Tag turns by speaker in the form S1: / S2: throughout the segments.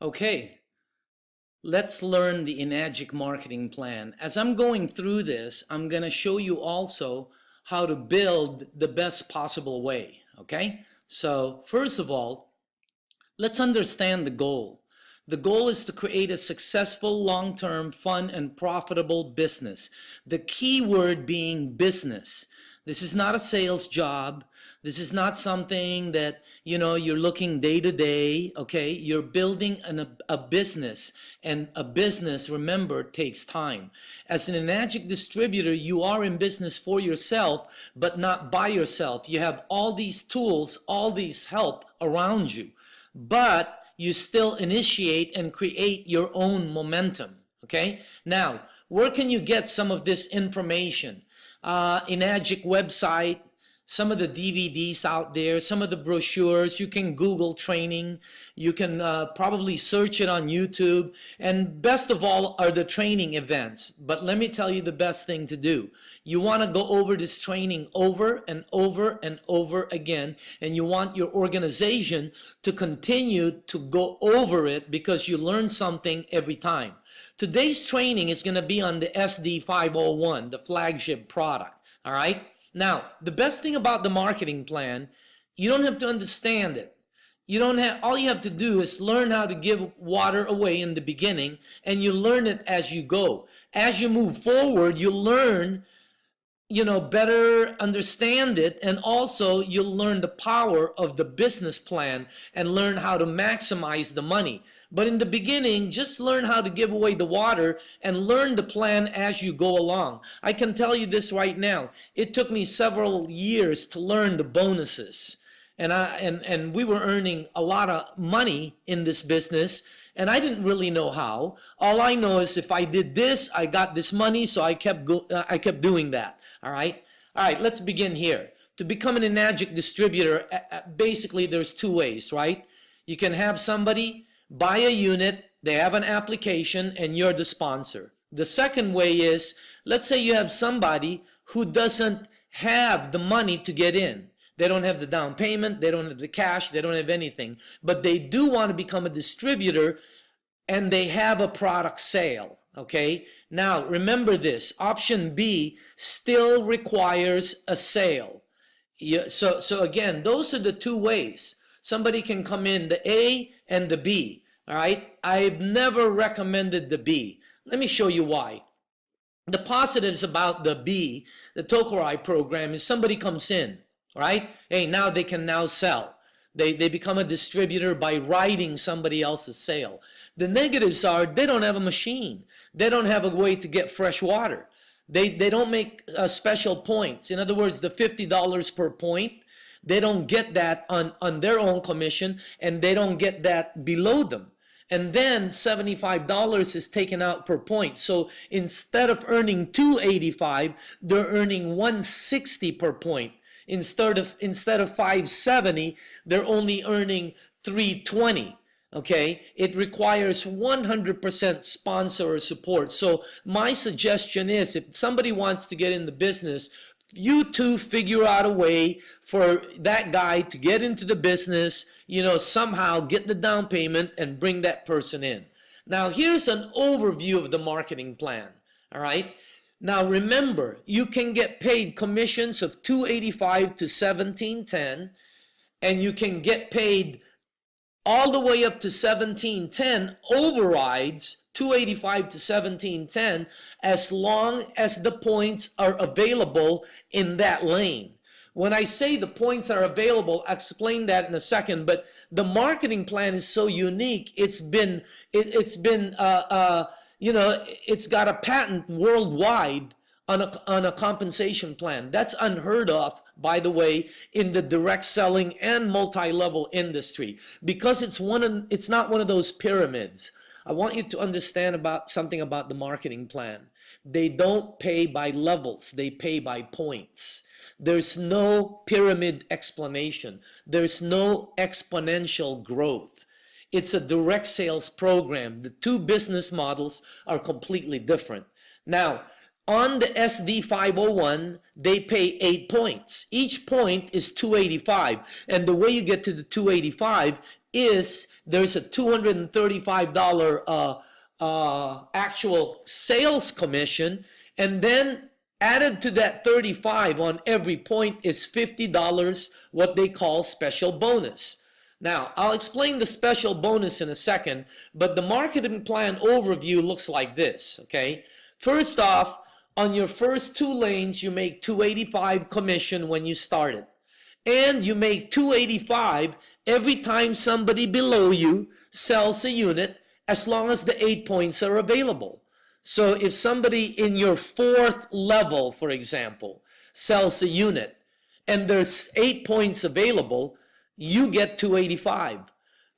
S1: Okay, let's learn the Enagic marketing plan. As I'm going through this, I'm going to show you also how to build the best possible way. Okay, so first of all, let's understand the goal. The goal is to create a successful, long-term, fun, and profitable business. The key word being business. This is not a sales job. This is not something that, you're looking day to day, okay? You're building a business, and a business, remember, takes time. As an Enagic distributor, you are in business for yourself, but not by yourself. You have all these tools, all these help around you, but you still initiate and create your own momentum, okay? Now, where can you get some of this information? Enagic website, some of the DVDs out there, some of the brochures. You can Google training. You can probably search it on YouTube. And best of all are the training events. But let me tell you the best thing to do. You want to go over this training over and over and over again. And you want your organization to continue to go over it because you learn something every time. Today's training is going to be on the SD501, the flagship product. All right? Now, the best thing about the marketing plan, you don't have to understand it. All you have to do is learn how to give water away in the beginning, and you learn it as you go. As you move forward, you learn, better understand it, and also you'll learn the power of the business plan and learn how to maximize the money. But in the beginning, just learn how to give away the water and learn the plan as you go along. I can tell you this right now. It took me several years to learn the bonuses. And we were earning a lot of money in this business, and I didn't really know how. All I know is if I did this, I got this money, so I kept doing that. All right, let's begin here. To become an Enagic distributor, basically there's two ways, right? You can have somebody buy a unit, they have an application, and you're the sponsor. The second way is, let's say you have somebody who doesn't have the money to get in. They don't have the down payment, they don't have the cash, they don't have anything, but they do want to become a distributor and they have a product sale. Okay, now remember this, option B still requires a sale. So again, those are the two ways. Somebody can come in the A and the B. All right, I've never recommended the B. Let me show you why. The positives about the B, the Tokurai program, is somebody comes in, right? Hey, now they can now sell. They become a distributor by riding somebody else's sale. The negatives are they don't have a machine. They don't have a way to get fresh water. They don't make special points. In other words, the $50 per point, they don't get that on their own commission, and they don't get that below them. And then $75 is taken out per point. So instead of earning $285, they're earning $160 per point. Instead of $570, they're only earning $320. Okay, it requires 100% sponsor support. So my suggestion is, if somebody wants to get in the business, you two figure out a way for that guy to get into the business, somehow get the down payment and bring that person in. Now, here's an overview of the marketing plan. All right. Now, remember, you can get paid commissions of $285 to $1710, and you can get paid all the way up to $1710 overrides, $285 to $1710, as long as the points are available in that lane. When I say the points are available, I'll explain that in a second, but the marketing plan is so unique. It's got a patent worldwide on a compensation plan. That's unheard of, by the way, in the direct selling and multi-level industry, because it's not one of those pyramids. I want you to understand something about the marketing plan. They don't pay by levels, they pay by points. There's no pyramid explanation. There's no exponential growth. It's a direct sales program. The two business models are completely different. Now, on the SD501, they pay 8 points. Each point is $285. And the way you get to the $285 is there's a $235 actual sales commission, and then added to that 35 on every point is $50 what they call special bonus. Now, I'll explain the special bonus in a second, but the marketing plan overview looks like this, okay? First off, on your first 2 lanes, you make $285 commission when you started. And you make $285 every time somebody below you sells a unit, as long as the 8 points are available. So if somebody in your 4th level, for example, sells a unit and there's 8 points available, you get $285.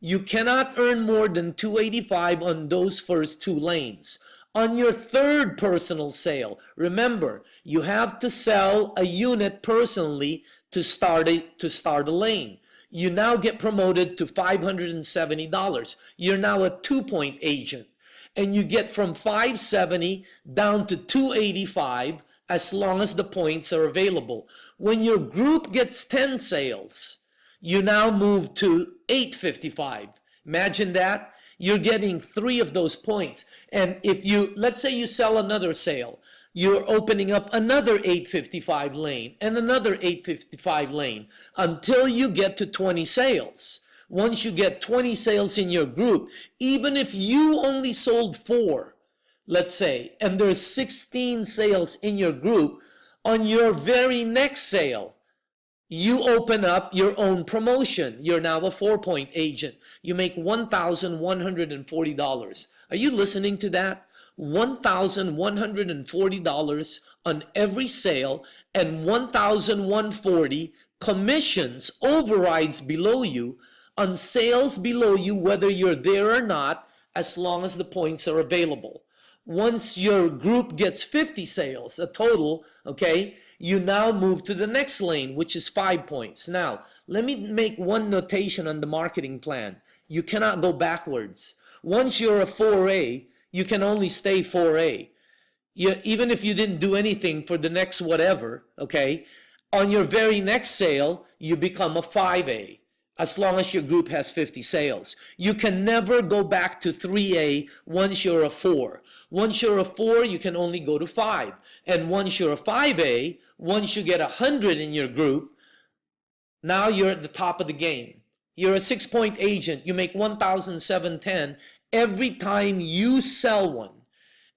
S1: You cannot earn more than $285 on those first 2 lanes. On your 3rd personal sale, remember, you have to sell a unit personally to start a lane. You now get promoted to $570. You're now a 2-point agent, and you get from $570 down to $285 as long as the points are available. When your group gets 10 sales, you now move to $855. Imagine that. You're getting 3 of those points. And if you, let's say you sell another sale, you're opening up another $855 lane and another $855 lane until you get to 20 sales. Once you get 20 sales in your group, even if you only sold 4, let's say, and there's 16 sales in your group, on your very next sale, you open up your own promotion. You're now a 4-point agent. You make $1,140. Are you listening to that? $1,140 on every sale, and $1,140 commissions, overrides below you on sales below you, whether you're there or not, as long as the points are available. Once your group gets 50 sales, a total, okay, you now move to the next lane, which is 5 points. Now, let me make one notation on the marketing plan. You cannot go backwards. Once you're a 4A, you can only stay 4A. Even if you didn't do anything for the next whatever, okay, on your very next sale, you become a 5A, as long as your group has 50 sales. You can never go back to 3A once you're a 4. Once you're a 4, you can only go to 5. And once you're a 5A, once you get 100 in your group, now you're at the top of the game. You're a 6-point agent. You make $1,710 every time you sell one.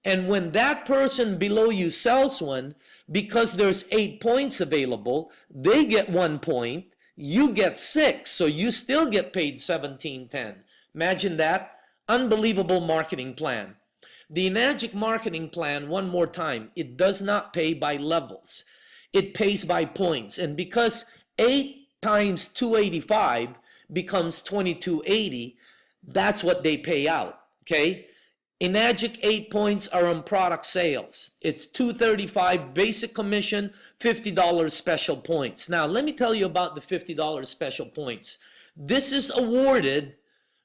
S1: And when that person below you sells one, because there's 8 points available, they get 1 point, you get 6, so you still get paid $1,710. Imagine that. Unbelievable marketing plan. The Enagic marketing plan, one more time, it does not pay by levels. It pays by points. And because 8 times 285 becomes 2280, that's what they pay out, okay? Enagic 8 points are on product sales. It's $235 basic commission, $50 special points. Now, let me tell you about the $50 special points. This is awarded,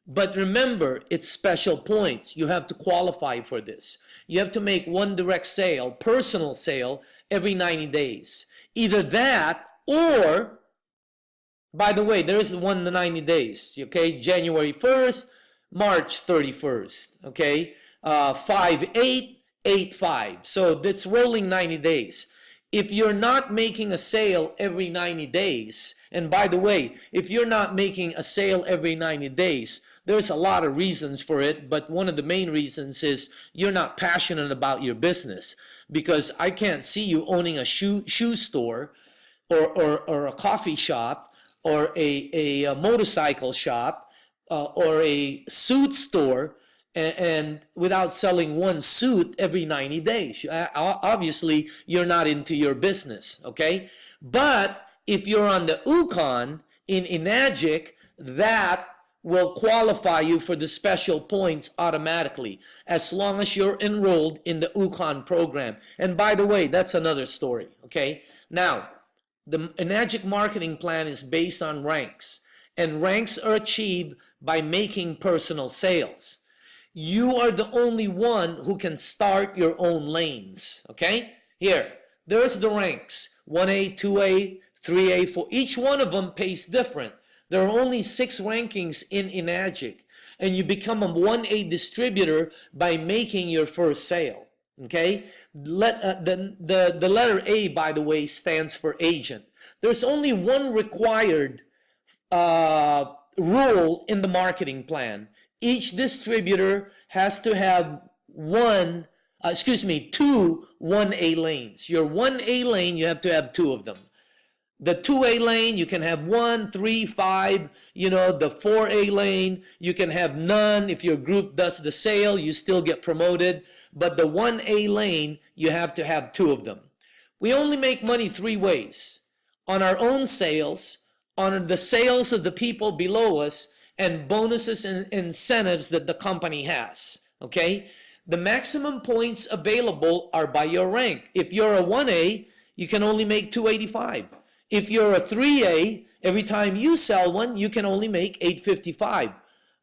S1: but remember, it's special points. You have to qualify for this. You have to make one direct sale, personal sale, every 90 days. Either that or, by the way, there's the one in the 90 days, okay? January 1st, March 31st, okay? 5/8, 8/5. So that's rolling 90 days. If you're not making a sale every 90 days, and by the way, if you're not making a sale every 90 days, there's a lot of reasons for it, but one of the main reasons is you're not passionate about your business, because I can't see you owning a shoe store or a coffee shop or a motorcycle shop or a suit store and without selling one suit every 90 days. Obviously, you're not into your business, okay? But if you're on the UConn in Enagic, that will qualify you for the special points automatically, as long as you're enrolled in the UConn program. And by the way, that's another story, okay? Now, the Enagic marketing plan is based on ranks, and ranks are achieved by making personal sales. You are the only one who can start your own lanes, okay? Here, there's the ranks, 1A, 2A, 3A, 4. Each one of them pays different. There are only 6 rankings in Enagic, and you become a 1A distributor by making your first sale. Okay? The letter A, by the way, stands for agent. There's only one required rule in the marketing plan. Each distributor has to have two 1A lanes. Your 1A lane, you have to have 2 of them. The 2A lane, you can have 1, 3, 5, the 4A lane, you can have none. If your group does the sale, you still get promoted. But the 1A lane, you have to have 2 of them. We only make money 3 ways. On our own sales, on the sales of the people below us, and bonuses and incentives that the company has. Okay? The maximum points available are by your rank. If you're a 1A, you can only make 285. If you're a 3A, every time you sell one, you can only make 855.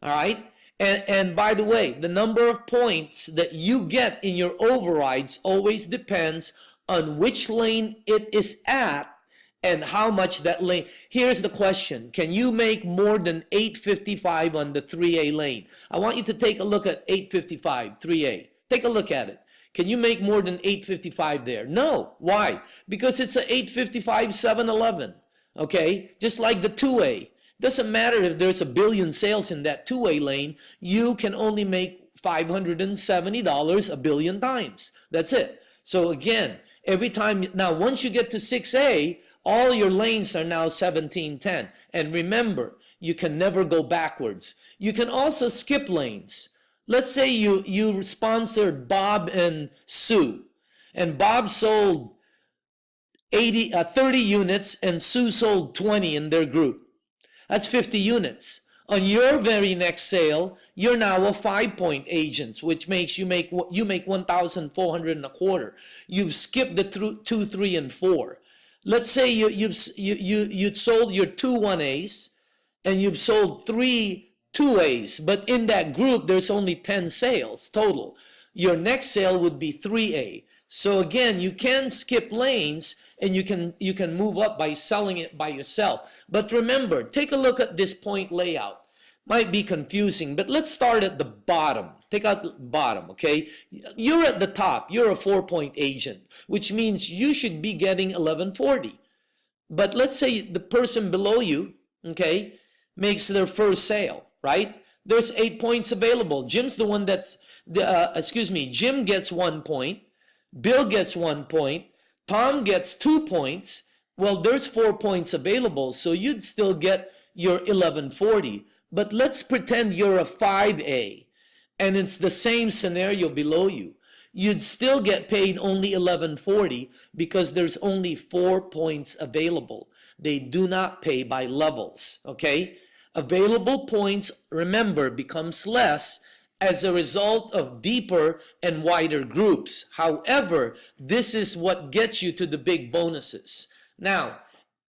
S1: All right? And by the way, the number of points that you get in your overrides always depends on which lane it is at and how much that lane. Here's the question. Can you make more than 855 on the 3A lane? I want you to take a look at 855, 3A. Take a look at it. Can you make more than 855 there? No. Why? Because it's a 855 711. Okay? Just like the 2A. Doesn't matter if there's a billion sales in that 2A lane, you can only make $570 a billion times. That's it. So again, every time, now once you get to 6A, all your lanes are now 1710. And remember, you can never go backwards. You can also skip lanes. Let's say you sponsored Bob and Sue, and Bob sold 30 units and Sue sold 20 in their group. That's 50 units. On your very next sale, you're now a 5-point agent, which makes you make 1,400 and a quarter. You've skipped the 2, 3, and 4. Let's say you sold your 2 1As and you've sold 3 2As, but in that group there's only 10 sales total. Your next sale would be 3A. So again, you can skip lanes and you can move up by selling it by yourself. But remember, take a look at this point layout. Might be confusing, but let's start at the bottom. Take out the bottom, okay? You're at the top. You're a 4-point agent, which means you should be getting 1140. But let's say the person below you, okay, makes their first sale, right? There's 8 points available. Jim's the one that's, Jim gets 1 point. Bill gets 1 point. Tom gets 2 points. Well, there's 4 points available, so you'd still get your 1140. But let's pretend you're a 5A, and it's the same scenario below you. You'd still get paid only 1140 because there's only 4 points available. They do not pay by levels, okay? Available points, remember, becomes less as a result of deeper and wider groups. However, this is what gets you to the big bonuses. Now,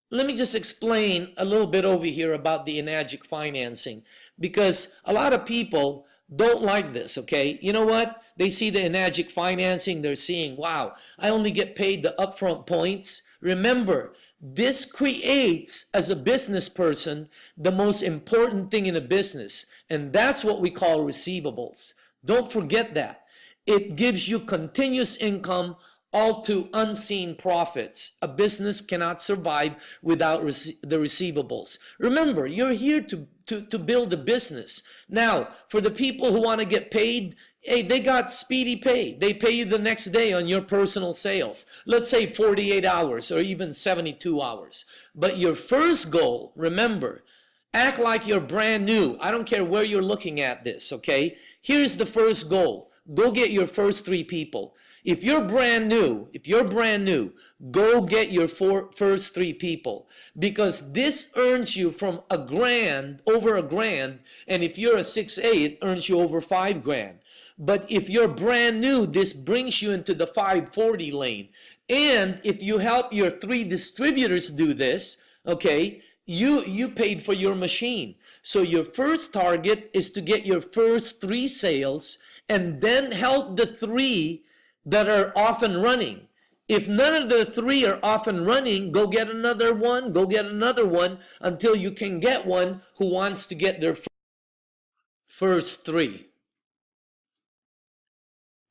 S1: let me just explain a little bit over here about the Enagic financing, because a lot of people don't like this, okay? You know what? They see the Enagic financing, they're seeing, wow, I only get paid the upfront points. Remember, this creates, as a business person, the most important thing in a business, and that's what we call receivables. Don't forget that. It gives you continuous income, all to unseen profits. A business cannot survive without the receivables. Remember, you're here to build a business. Now, for the people who want to get paid, hey, they got speedy pay. They pay you the next day on your personal sales. Let's say 48 hours or even 72 hours. But your first goal, remember, act like you're brand new. I don't care where you're looking at this, okay? Here's the first goal. Go get your first 3 people. If you're brand new, go get your first 3 people, because this earns you from $1,000, over $1,000, and if you're a 6A, it earns you over $5,000. But if you're brand new, this brings you into the 540 lane. And if you help your 3 distributors do this, okay, you paid for your machine. So your first target is to get your first 3 sales and then help the 3 that are off and running. If none of the three are off and running, go get another one, go get another one until you can get one who wants to get their first three.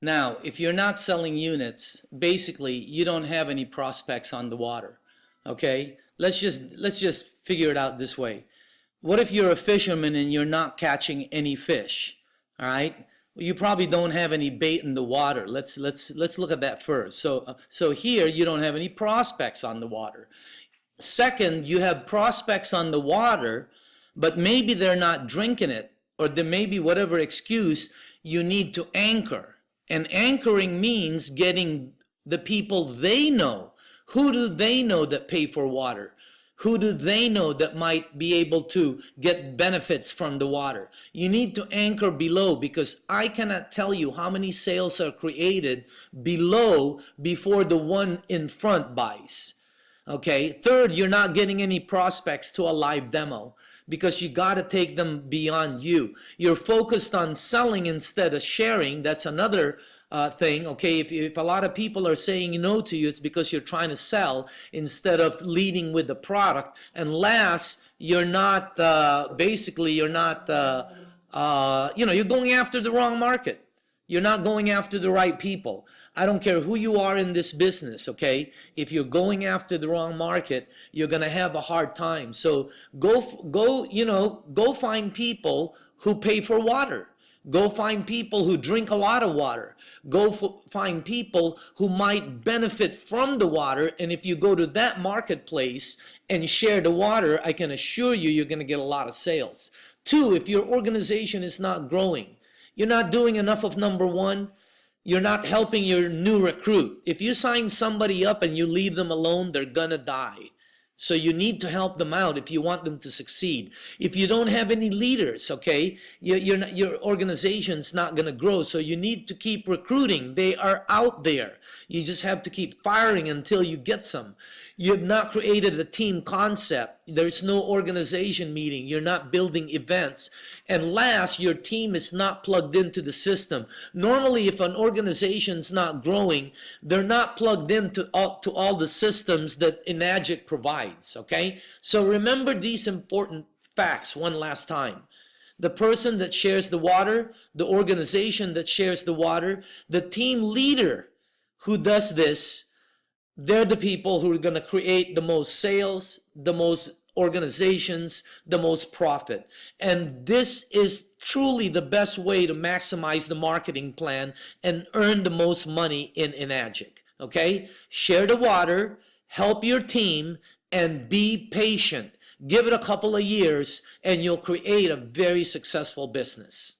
S1: Now, if you're not selling units, basically you don't have any prospects on the water. Okay? Let's just figure it out this way. What if you're a fisherman and you're not catching any fish? All right? You probably don't have any bait in the water. Let's look at that first. So here you don't have any prospects on the water. Second, you have prospects on the water, but maybe they're not drinking it, or there may be whatever excuse. You need to anchor. And anchoring means getting the people they know. Who do they know that pay for water? Who do they know that might be able to get benefits from the water? You need to anchor below, because I cannot tell you how many sales are created below before the one in front buys. Okay. Third, you're not getting any prospects to a live demo, because you got to take them beyond you. You're focused on selling instead of sharing. That's another thing. Okay, if a lot of people are saying no to you, it's because you're trying to sell instead of leading with the product. And last, you're not basically you're not you're going after the wrong market. You're not going after the right people. I don't care who you are in this business, okay? If you're going after the wrong market, you're going to have a hard time. So go find people who pay for water. Go find people who drink a lot of water. Go find people who might benefit from the water. And if you go to that marketplace and share the water, I can assure you, you're going to get a lot of sales. Two, if your organization is not growing, you're not doing enough of number one, you're not helping your new recruit. If you sign somebody up and you leave them alone, they're going to die. So you need to help them out if you want them to succeed. If you don't have any leaders, okay, your organization's not going to grow. So you need to keep recruiting. They are out there. You just have to keep firing until you get some. You have not created a team concept. There's no organization meeting. You're not building events. And last, your team is not plugged into the system. Normally, if an organization's not growing, they're not plugged into all the systems that Enagic provides, okay? So remember these important facts one last time. The person that shares the water, the organization that shares the water, the team leader who does this, they're the people who are going to create the most sales, the most organizations, the most profit. And this is truly the best way to maximize the marketing plan and earn the most money in Enagic. Okay? Share the water, help your team, and be patient. Give it a couple of years and you'll create a very successful business.